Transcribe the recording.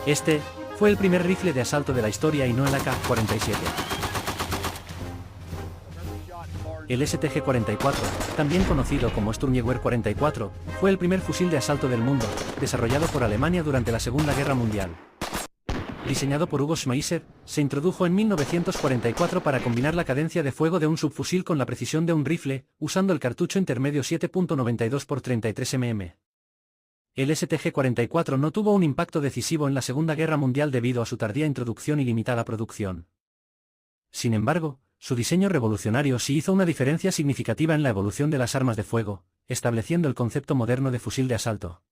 Este fue el primer rifle de asalto de la historia y no el AK-47. El STG-44, también conocido como Sturmgewehr 44, fue el primer fusil de asalto del mundo, desarrollado por Alemania durante la Segunda Guerra Mundial. Diseñado por Hugo Schmeisser, se introdujo en 1944 para combinar la cadencia de fuego de un subfusil con la precisión de un rifle, usando el cartucho intermedio 7.92 x 33 mm. El STG-44 no tuvo un impacto decisivo en la Segunda Guerra Mundial debido a su tardía introducción y limitada producción. Sin embargo, su diseño revolucionario sí hizo una diferencia significativa en la evolución de las armas de fuego, estableciendo el concepto moderno de fusil de asalto.